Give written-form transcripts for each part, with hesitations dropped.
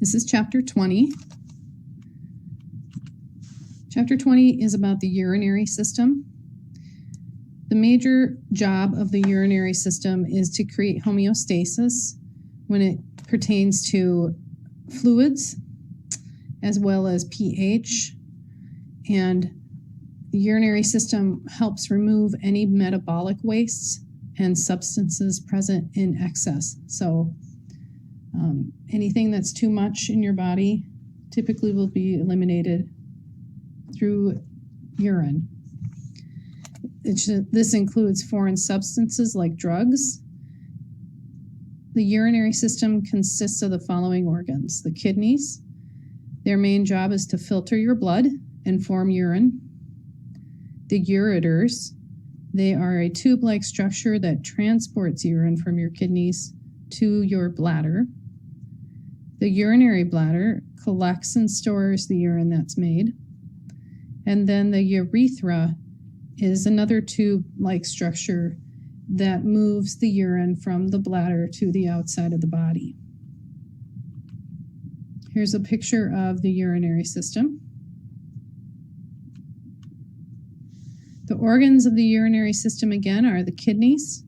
This is chapter 20. Chapter 20 is about the urinary system. The major job of the urinary system is to create homeostasis when it pertains to fluids as well as pH. And the urinary system helps remove any metabolic wastes and substances present in excess. So anything that's too much in your body typically will be eliminated through urine. This includes foreign substances like drugs. The urinary system consists of the following organs: the kidneys. Their main job is to filter your blood and form urine. The ureters. They are a tube-like structure that transports urine from your kidneys to your bladder. The urinary bladder collects and stores the urine that's made. And then the urethra is another tube-like structure that moves the urine from the bladder to the outside of the body. Here's a picture of the urinary system. The organs of the urinary system again are the kidneys,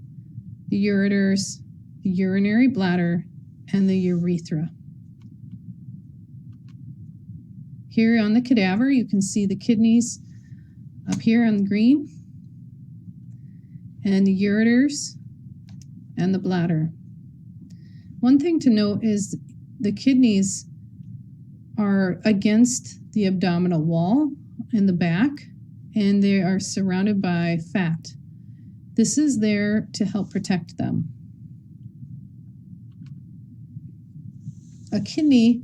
the ureters, the urinary bladder, and the urethra. Here on the cadaver, you can see the kidneys up here on the green, and the ureters and the bladder. One thing to note is the kidneys are against the abdominal wall in the back, and they are surrounded by fat. This is there to help protect them. A kidney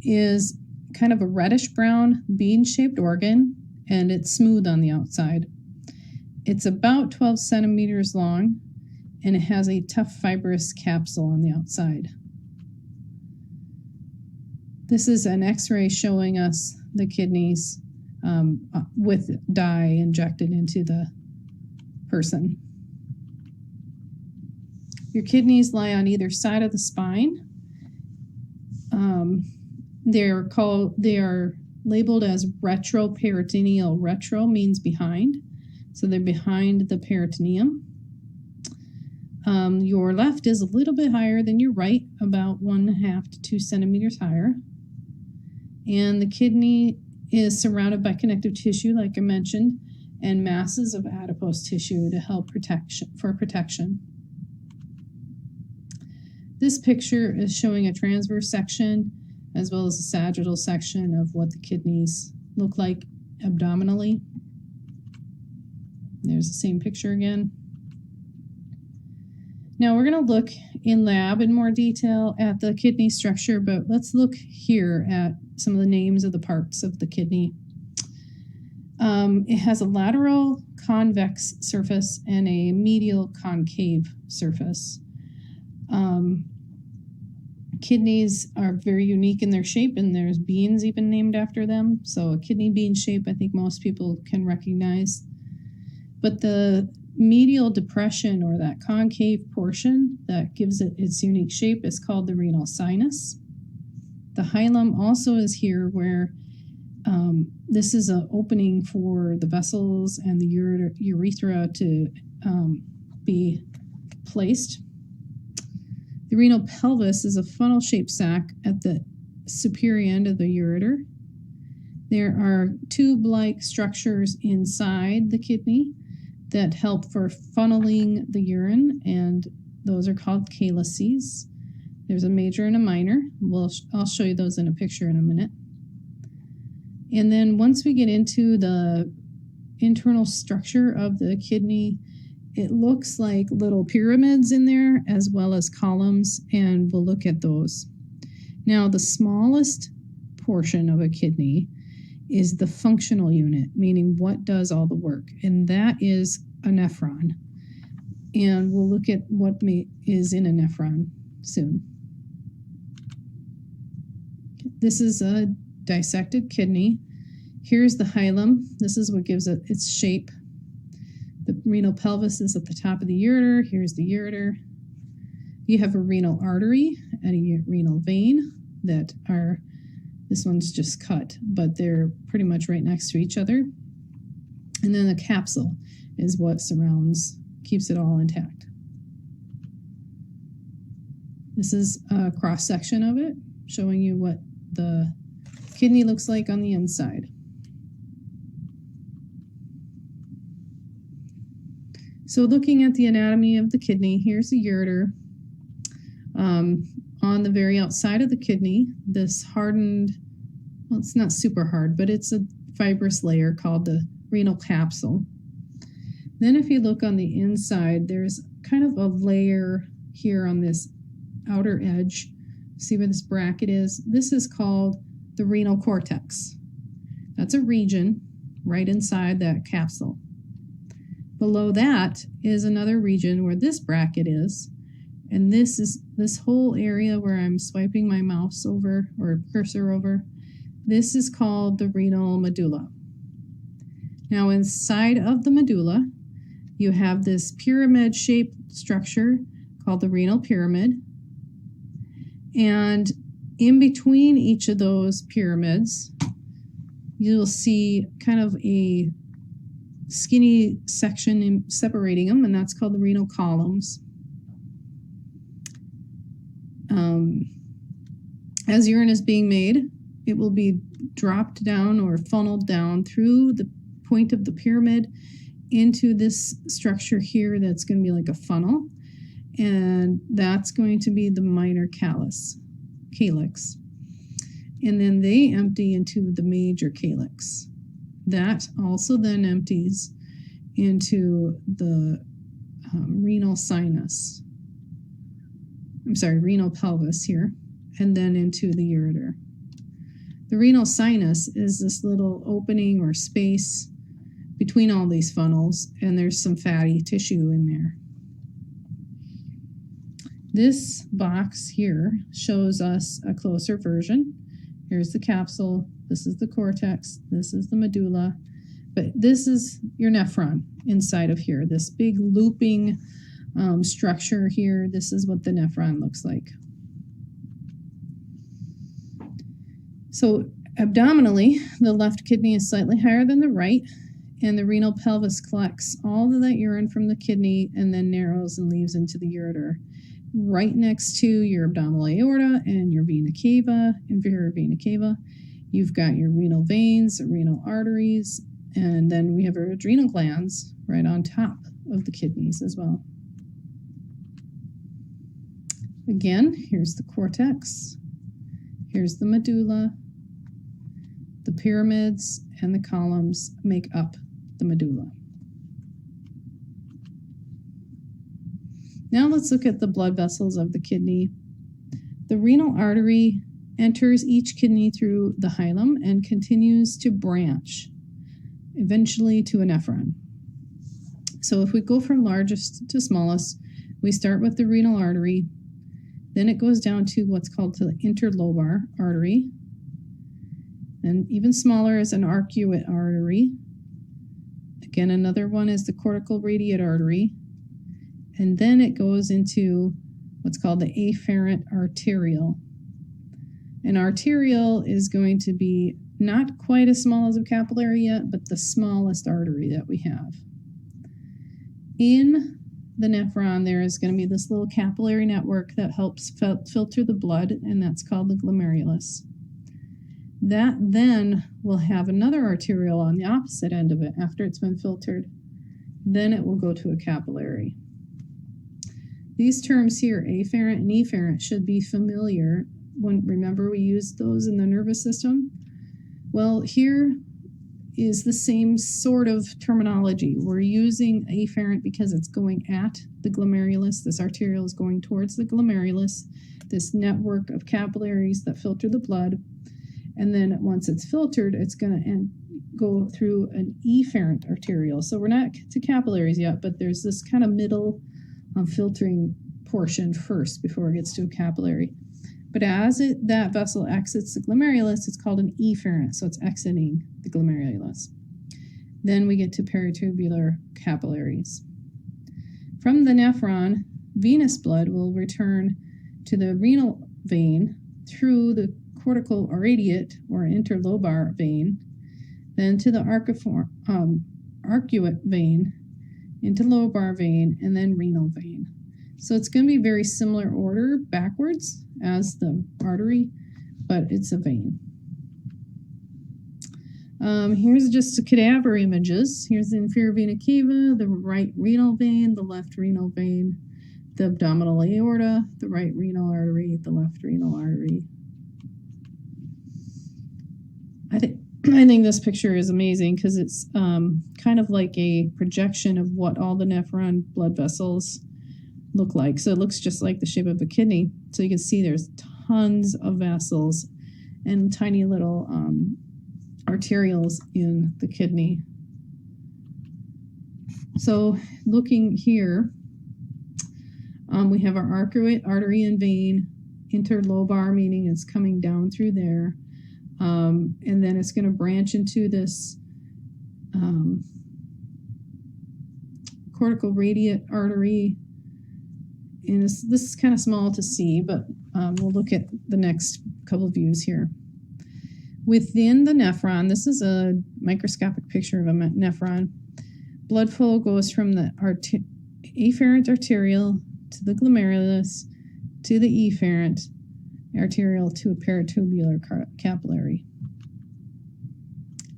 is kind of a reddish brown bean-shaped organ, and it's smooth on the outside. It's about 12 centimeters long, and it has a tough fibrous capsule on the outside. This is an x-ray showing us the kidneys with dye injected into the person. Your kidneys lie on either side of the spine. They are labeled as retroperitoneal. Retro means behind, so they're behind the peritoneum. Your left is a little bit higher than your right, about 1.5 to 2 centimeters higher. And the kidney is surrounded by connective tissue, like I mentioned, and masses of adipose tissue to help protection. This picture is showing a transverse section as well as a sagittal section of what the kidneys look like abdominally. There's the same picture again. Now we're going to look in lab in more detail at the kidney structure, but let's look here at some of the names of the parts of the kidney. It has a lateral convex surface and a medial concave surface. Kidneys are very unique in their shape, and there's beans even named after them. So a kidney bean shape, I think most people can recognize. But the medial depression, or that concave portion that gives it its unique shape, is called the renal sinus. The hilum also is here, where this is an opening for the vessels and the urethra to be placed. The renal pelvis is a funnel-shaped sac at the superior end of the ureter. There are tube-like structures inside the kidney that help for funneling the urine, and those are called calyces. There's a major and a minor. I'll show you those in a picture in a minute. And then once we get into the internal structure of the kidney, it looks like little pyramids in there as well as columns, and we'll look at those. Now, the smallest portion of a kidney is the functional unit, meaning what does all the work, and that is a nephron. And we'll look at what is in a nephron soon. This is a dissected kidney. Here's the hilum. This is what gives it its shape. The renal pelvis is at the top of the ureter. Here's the ureter. You have a renal artery and a renal vein. that are, this one's just cut, but they're pretty much right next to each other. And then the capsule is what surrounds, keeps it all intact. This is a cross section of it, showing you what the kidney looks like on the inside. So looking at the anatomy of the kidney, here's the ureter. On the very outside of the kidney, this hardened, well, it's not super hard, but it's a fibrous layer called the renal capsule. Then if you look on the inside, there's kind of a layer here on this outer edge. See where this bracket is? This is called the renal cortex. That's a region right inside that capsule. Below that is another region where this bracket is, and this is this whole area where I'm swiping my mouse over or cursor over. This is called the renal medulla. Now inside of the medulla, you have this pyramid-shaped structure called the renal pyramid. And in between each of those pyramids, you'll see kind of a skinny section separating them, and that's called the renal columns. As urine is being made, it will be dropped down or funneled down through the point of the pyramid into this structure here that's going to be like a funnel, and that's going to be the minor calyx. And then they empty into the major calyx. That also then empties into the renal sinus. Renal pelvis here, and then into the ureter. The renal sinus is this little opening or space between all these funnels, and there's some fatty tissue in there. This box here shows us a closer version. Here's the capsule, this is the cortex, this is the medulla, but this is your nephron inside of here, this big looping structure here. This is what the nephron looks like. So abdominally, the left kidney is slightly higher than the right, and the renal pelvis collects all of that urine from the kidney and then narrows and leaves into the ureter, right next to your abdominal aorta and your vena cava, inferior vena cava. You've got your renal veins, renal arteries, and then we have our adrenal glands right on top of the kidneys as well. Again, here's the cortex, here's the medulla, the pyramids and the columns make up the medulla. Now let's look at the blood vessels of the kidney. The renal artery enters each kidney through the hilum and continues to branch, eventually to a nephron. So if we go from largest to smallest, we start with the renal artery, then it goes down to what's called the interlobar artery, and even smaller is an arcuate artery. Again, another one is the cortical radiate artery, and then it goes into what's called the afferent arteriole. An arteriole is going to be not quite as small as a capillary yet, but the smallest artery that we have. In the nephron, there is going to be this little capillary network that helps filter the blood, and that's called the glomerulus. That then will have another arteriole on the opposite end of it after it's been filtered. Then it will go to a capillary. These terms here, afferent and efferent, should be familiar. Remember we used those in the nervous system? Well, here is the same sort of terminology. We're using afferent because it's going at the glomerulus. This arteriole is going towards the glomerulus, this network of capillaries that filter the blood. And then once it's filtered, it's going to go through an efferent arteriole. So we're not to capillaries yet, but there's this kind of middle filtering portion first before it gets to a capillary. But as that vessel exits the glomerulus, it's called an efferent, so it's exiting the glomerulus. Then we get to peritubular capillaries. From the nephron, venous blood will return to the renal vein, through the cortical radiate or interlobar vein, then to the arcuate vein, into lobar vein, and then renal vein. So it's going to be very similar order backwards as the artery, but it's a vein. Here's just the cadaver images. Here's the inferior vena cava, the right renal vein, the left renal vein, the abdominal aorta, the right renal artery, the left renal artery. I think this picture is amazing because it's kind of like a projection of what all the nephron blood vessels look like. So it looks just like the shape of a kidney. So you can see there's tons of vessels and tiny little arterioles in the kidney. So looking here, we have our arcuate artery and vein, interlobar, meaning it's coming down through there. And then it's going to branch into this cortical radiate artery. And this is kind of small to see, but we'll look at the next couple of views here. Within the nephron, this is a microscopic picture of a nephron. Blood flow goes from the afferent arterial to the glomerulus to the efferent arterial to a peritubular capillary.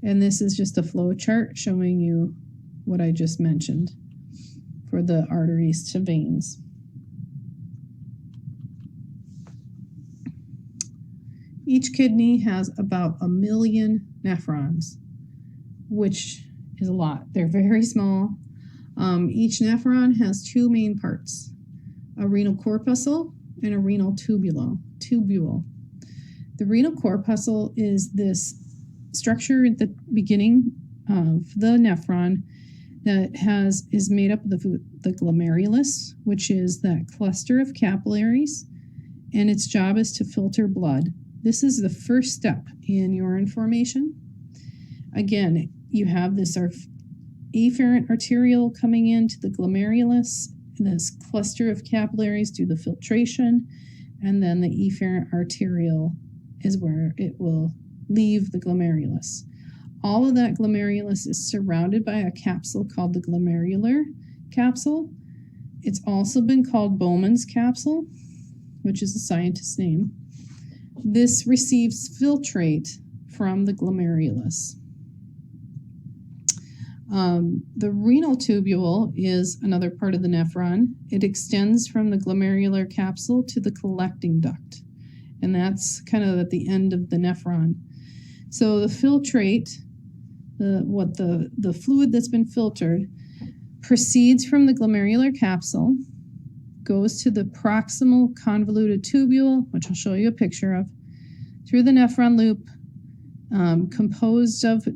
And this is just a flow chart showing you what I just mentioned for the arteries to veins. Each kidney has about 1 million nephrons, which is a lot. They're very small. Each nephron has two main parts, a renal corpuscle and a renal tubule. The renal corpuscle is this structure at the beginning of the nephron that is made up of the glomerulus, which is that cluster of capillaries, and its job is to filter blood. This is the first step in urine formation. Again, you have this afferent arterial coming into the glomerulus, and this cluster of capillaries do the filtration, and then the efferent arterial is where it will leave the glomerulus. All of that glomerulus is surrounded by a capsule called the glomerular capsule. It's also been called Bowman's capsule, which is a scientist's name. This receives filtrate from the glomerulus. The renal tubule is another part of the nephron. It extends from the glomerular capsule to the collecting duct, and that's kind of at the end of the nephron. So the filtrate, the fluid that's been filtered, proceeds from the glomerular capsule, goes to the proximal convoluted tubule, which I'll show you a picture of, through the nephron loop, composed of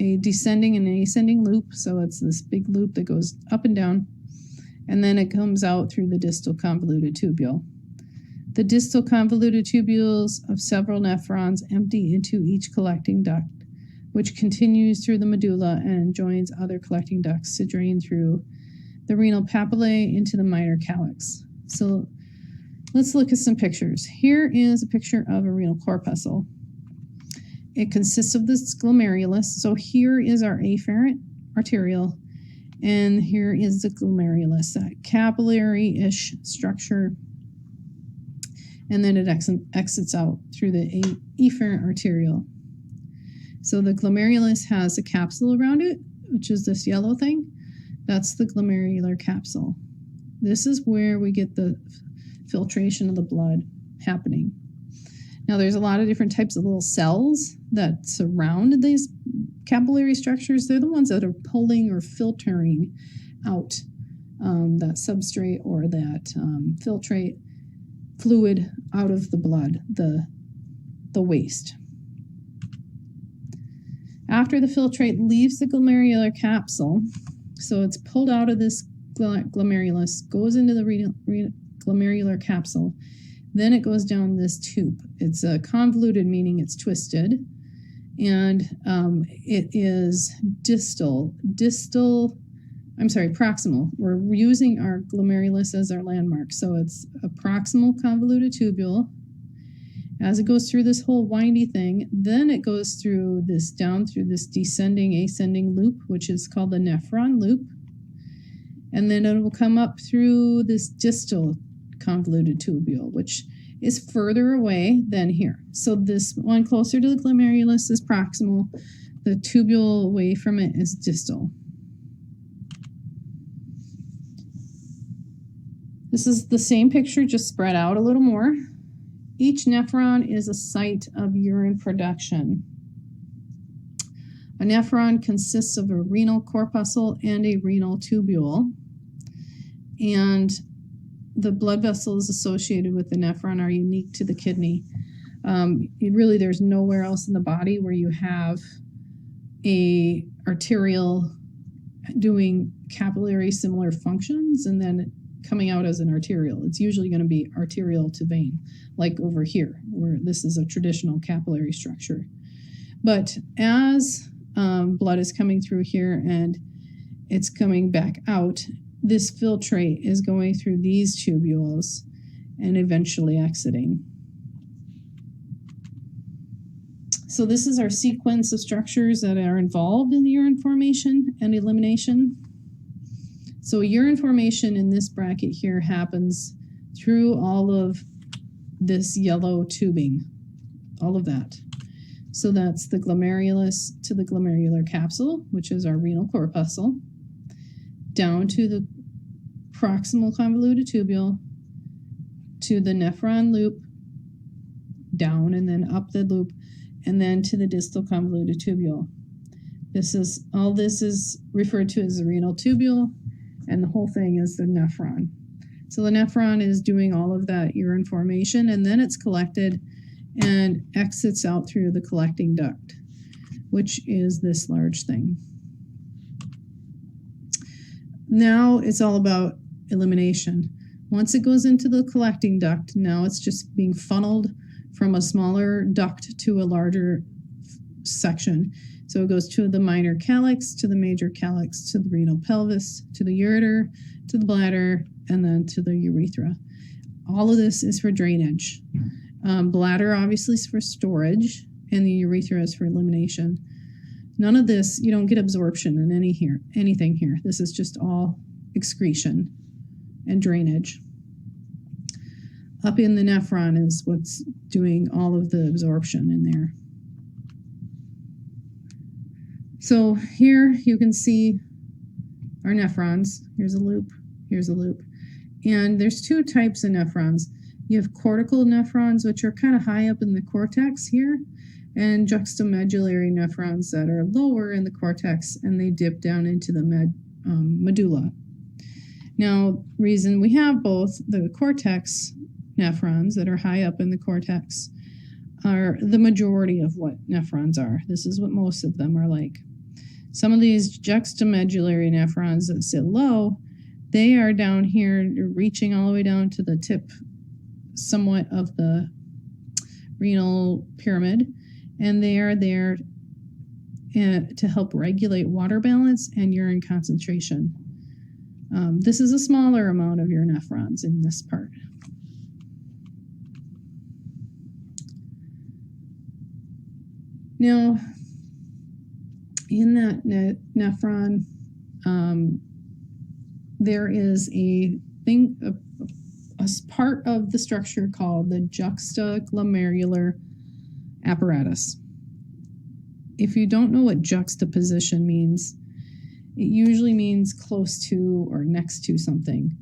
a descending and an ascending loop. So it's this big loop that goes up and down, and then it comes out through the distal convoluted tubule. The distal convoluted tubules of several nephrons empty into each collecting duct, which continues through the medulla and joins other collecting ducts to drain through the renal papillae into the minor calyx. So let's look at some pictures. Here is a picture of a renal corpuscle. It consists of this glomerulus. So here is our afferent arterial, and here is the glomerulus, that capillary-ish structure. And then it exits out through the efferent arterial. So the glomerulus has a capsule around it, which is this yellow thing. That's the glomerular capsule. This is where we get the filtration of the blood happening. Now, there's a lot of different types of little cells that surround these capillary structures. They're the ones that are pulling or filtering out that substrate or that filtrate fluid out of the blood, the waste. After the filtrate leaves the glomerular capsule, so it's pulled out of this glomerulus, goes into the glomerular capsule, then it goes down this tube. It's convoluted, meaning it's twisted, and it is proximal. We're using our glomerulus as our landmark. So it's a proximal convoluted tubule, As it goes through this whole windy thing, then it goes through this down through this descending ascending loop, which is called the nephron loop. And then it will come up through this distal convoluted tubule, which is further away than here. So this one closer to the glomerulus is proximal. The tubule away from it is distal. This is the same picture, just spread out a little more. Each nephron is a site of urine production. A nephron consists of a renal corpuscle and a renal tubule. And the blood vessels associated with the nephron are unique to the kidney. There's nowhere else in the body where you have a arterial doing capillary similar functions and then coming out as an arterial. It's usually going to be arterial to vein, like over here, where this is a traditional capillary structure. But as blood is coming through here and it's coming back out, this filtrate is going through these tubules and eventually exiting. So this is our sequence of structures that are involved in the urine formation and elimination. So urine formation in this bracket here happens through all of this yellow tubing, all of that. So that's the glomerulus to the glomerular capsule, which is our renal corpuscle, down to the proximal convoluted tubule, to the nephron loop, down and then up the loop, and then to the distal convoluted tubule. This is referred to as the renal tubule, and the whole thing is the nephron. So the nephron is doing all of that urine formation, and then it's collected and exits out through the collecting duct, which is this large thing. Now it's all about elimination. Once it goes into the collecting duct, now it's just being funneled from a smaller duct to a larger section. So it goes to the minor calyx, to the major calyx, to the renal pelvis, to the ureter, to the bladder, and then to the urethra. All of this is for drainage. Bladder obviously is for storage, and the urethra is for elimination. None of this, you don't get absorption in anything here. This is just all excretion and drainage. Up in the nephron is what's doing all of the absorption in there. So here you can see our nephrons. Here's a loop, here's a loop. And there's two types of nephrons. You have cortical nephrons, which are kind of high up in the cortex here, and juxtamedullary nephrons that are lower in the cortex, and they dip down into the medulla. Now, reason we have both the cortex nephrons that are high up in the cortex are the majority of what nephrons are. This is what most of them are like. Some of these juxtamedullary nephrons that sit low, they are down here, reaching all the way down to the tip somewhat of the renal pyramid, and they are there to help regulate water balance and urine concentration. This is a smaller amount of your nephrons in this part. Now, in that nephron, there is a part of the structure called the juxtaglomerular apparatus. If you don't know what juxtaposition means, it usually means close to or next to something.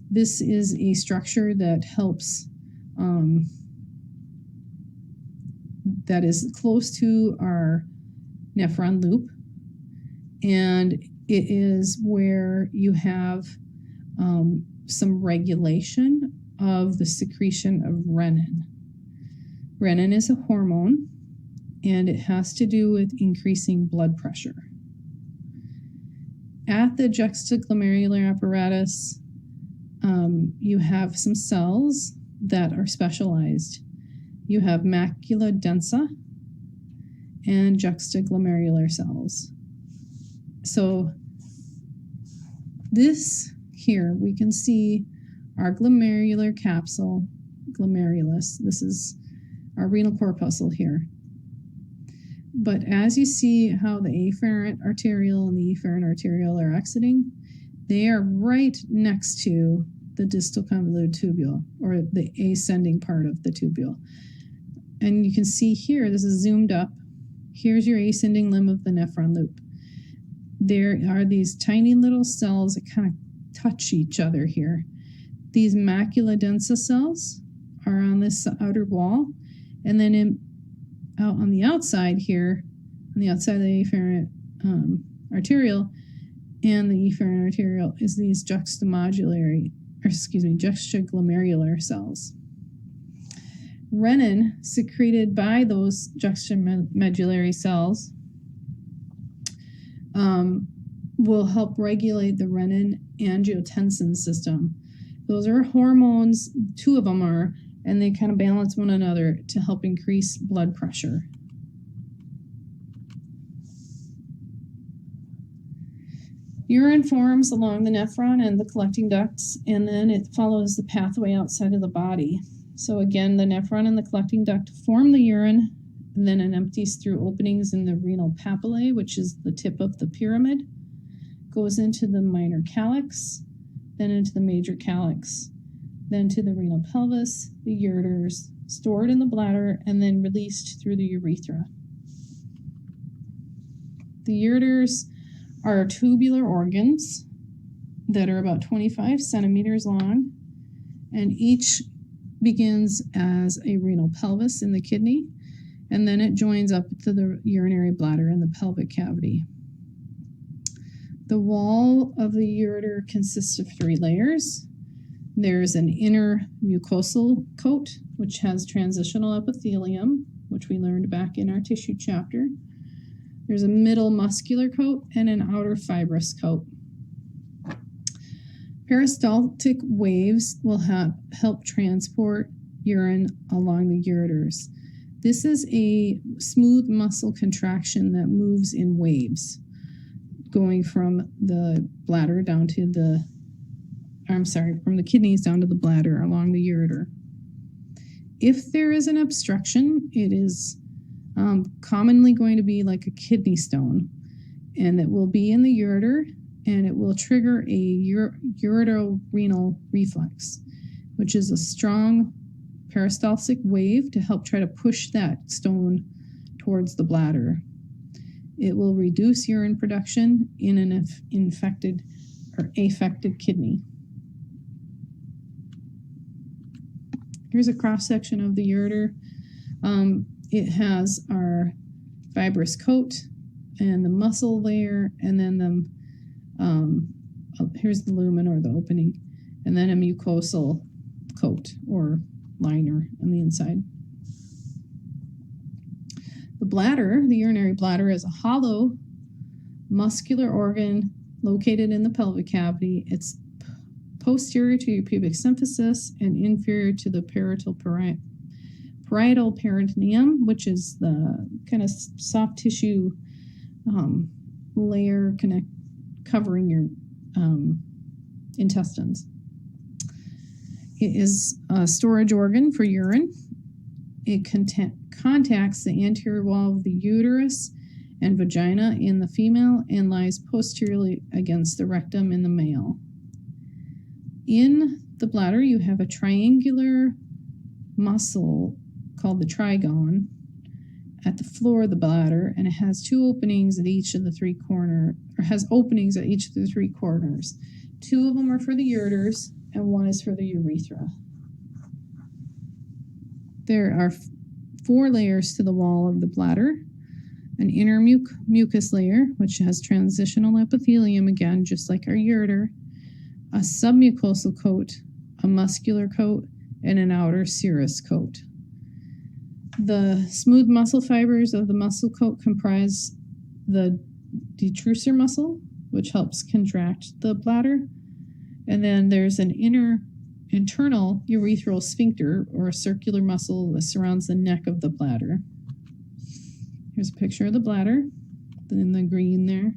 This is a structure that helps, that is close to our nephron loop, and it is where you have some regulation of the secretion of renin. Renin is a hormone, and it has to do with increasing blood pressure. At the juxtaglomerular apparatus, you have some cells that are specialized. You have macula densa and juxtaglomerular cells. So this here, we can see our glomerular capsule, glomerulus. This is our renal corpuscle here. But as you see how the afferent arteriole and the efferent arteriole are exiting, they are right next to the distal convoluted tubule, or the ascending part of the tubule. And you can see here, this is zoomed up. Here's your ascending limb of the nephron loop. There are these tiny little cells that kind of touch each other here. These macula densa cells are on this outer wall, and then out on the outside here, on the outside of the afferent arteriole and the efferent arteriole, is these juxtaglomerular cells. Renin secreted by those juxtamedullary cells will help regulate the renin-angiotensin system. Those are hormones, two of them are, and they kind of balance one another to help increase blood pressure. Urine forms along the nephron and the collecting ducts, and then it follows the pathway outside of the body. So again, the nephron and the collecting duct form the urine, and then it empties through openings in the renal papillae, which is the tip of the pyramid, goes into the minor calyx, then into the major calyx, then to the renal pelvis, the ureters, stored in the bladder, and then released through the urethra. The ureters are tubular organs that are about 25 centimeters long, and each begins as a renal pelvis in the kidney, and then it joins up to the urinary bladder in the pelvic cavity. The wall of the ureter consists of 3 layers. There's an inner mucosal coat, which has transitional epithelium, which we learned back in our tissue chapter. There's a middle muscular coat and an outer fibrous coat. Peristaltic waves will help transport urine along the ureters. This is a smooth muscle contraction that moves in waves, going from the bladder down to from the kidneys down to the bladder along the ureter. If there is an obstruction, it is commonly going to be like a kidney stone, and it will be in the ureter, and it will trigger a ureterorenal reflex, which is a strong peristaltic wave to help try to push that stone towards the bladder. It will reduce urine production in an infected or affected kidney. Here's a cross-section of the ureter. It has our fibrous coat and the muscle layer, and then here's the lumen or the opening, and then a mucosal coat or liner on the inside. The bladder, the urinary bladder, is a hollow muscular organ located in the pelvic cavity. It's posterior to your pubic symphysis and inferior to the parietal peritoneum, which is the kind of soft tissue layer covering your intestines. It is a storage organ for urine. It contacts the anterior wall of the uterus and vagina in the female and lies posteriorly against the rectum in the male. In the bladder, you have a triangular muscle called the trigone at the floor of the bladder, and it has 2 openings at each of the 3 corners, or has openings at each of the 3 corners. 2 of them are for the ureters, and 1 is for the urethra. There are 4 layers to the wall of the bladder: an inner mucus layer, which has transitional epithelium, again, just like our ureter, a submucosal coat, a muscular coat, and an outer serous coat. The smooth muscle fibers of the muscle coat comprise the detrusor muscle, which helps contract the bladder. And then there's an internal urethral sphincter, or a circular muscle that surrounds the neck of the bladder. Here's a picture of the bladder in the green there.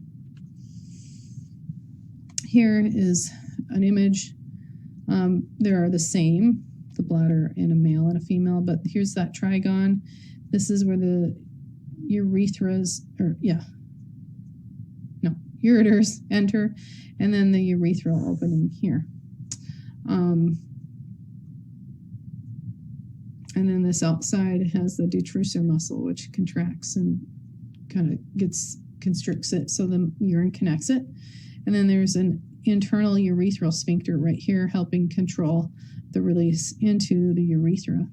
Here is an image. There are the same. The bladder in a male and a female, but here's that trigon. This is where the ureters enter, and then the urethral opening here. And then this outside has the detrusor muscle, which contracts and kind of constricts it so the urine can exit. And then there's an internal urethral sphincter right here helping control the release into the urethra.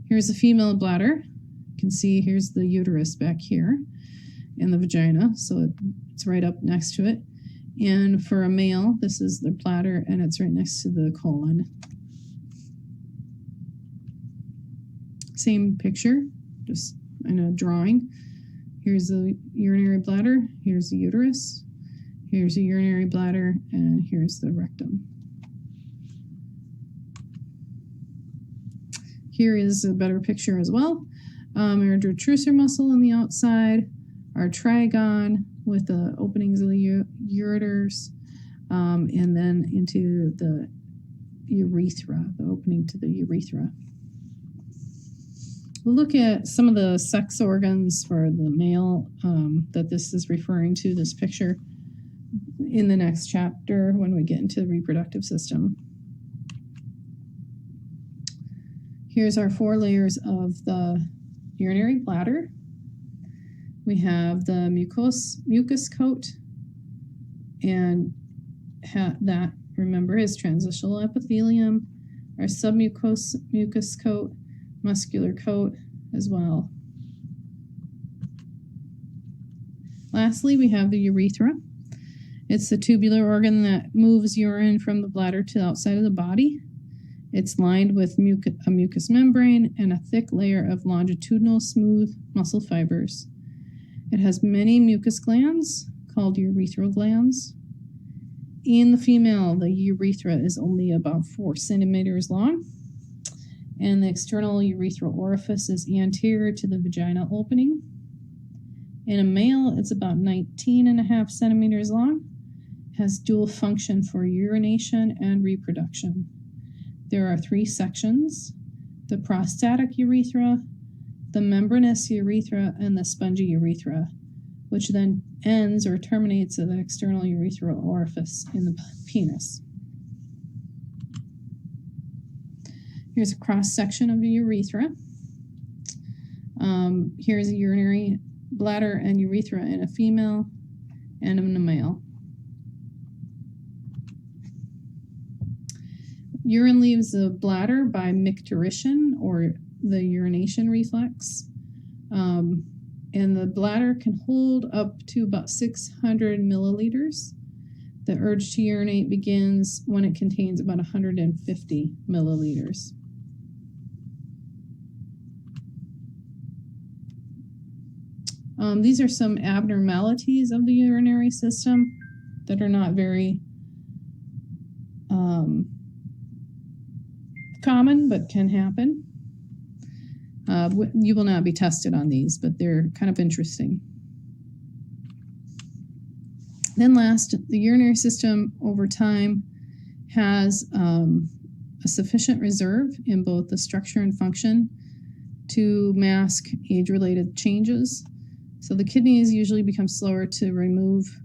Here's the female bladder. You can see here's the uterus back here and the vagina, so it's right up next to it. And for a male, this is the bladder, and it's right next to the colon. Same picture, just in a drawing. Here's the urinary bladder, here's the uterus, here's the urinary bladder, and here's the rectum. Here is a better picture as well. Our detrusor muscle on the outside, our trigon with the openings of the ureters, and then into the urethra, the opening to the urethra. We'll look at some of the sex organs for the male that this is referring to, this picture, in the next chapter when we get into the reproductive system. Here's our 4 layers of the urinary bladder. We have the mucus coat, and that, remember, is transitional epithelium, our submucous coat, muscular coat as well. Lastly, we have the urethra. It's the tubular organ that moves urine from the bladder to the outside of the body. It's lined with a mucous membrane and a thick layer of longitudinal smooth muscle fibers. It has many mucus glands called urethral glands. In the female, the urethra is only about 4 centimeters long, and the external urethral orifice is anterior to the vagina opening. In a male, it's about 19.5 centimeters long, has dual function for urination and reproduction. There are 3 sections: the prostatic urethra, the membranous urethra, and the spongy urethra, which then ends or terminates at the external urethral orifice in the penis. Here's a cross-section of the urethra. Here's a urinary bladder and urethra in a female and in a male. Urine leaves the bladder by micturition, or the urination reflex. And the bladder can hold up to about 600 milliliters. The urge to urinate begins when it contains about 150 milliliters. These are some abnormalities of the urinary system that are not very common, but can happen. You will not be tested on these, but they're kind of interesting. Then last, the urinary system over time has a sufficient reserve in both the structure and function to mask age-related changes. So the kidneys usually become slower to remove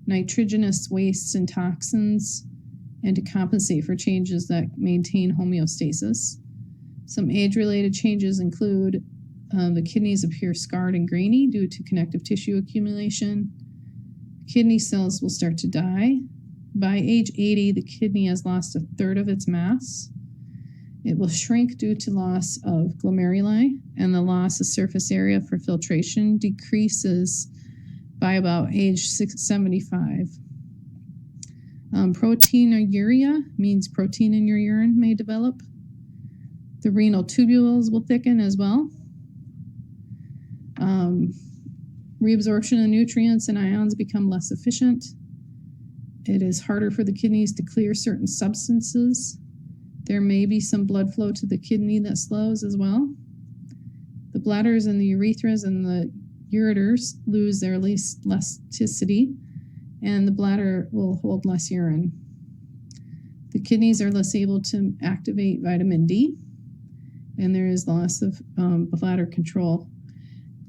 nitrogenous wastes and toxins and to compensate for changes that maintain homeostasis. Some age-related changes include the kidneys appear scarred and grainy due to connective tissue accumulation. Kidney cells will start to die. By age 80, the kidney has lost 1/3 of its mass. It will shrink due to loss of glomeruli, and the loss of surface area for filtration decreases by about age 75. Proteinuria means protein in your urine may develop. The renal tubules will thicken as well. Reabsorption of nutrients and ions become less efficient. It is harder for the kidneys to clear certain substances. There may be some blood flow to the kidney that slows as well. The bladders and the urethras and the ureters lose their elasticity, and the bladder will hold less urine. The The kidneys are less able to activate vitamin D, and there is loss of bladder control,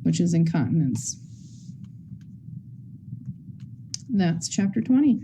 which is incontinence. That's chapter 20.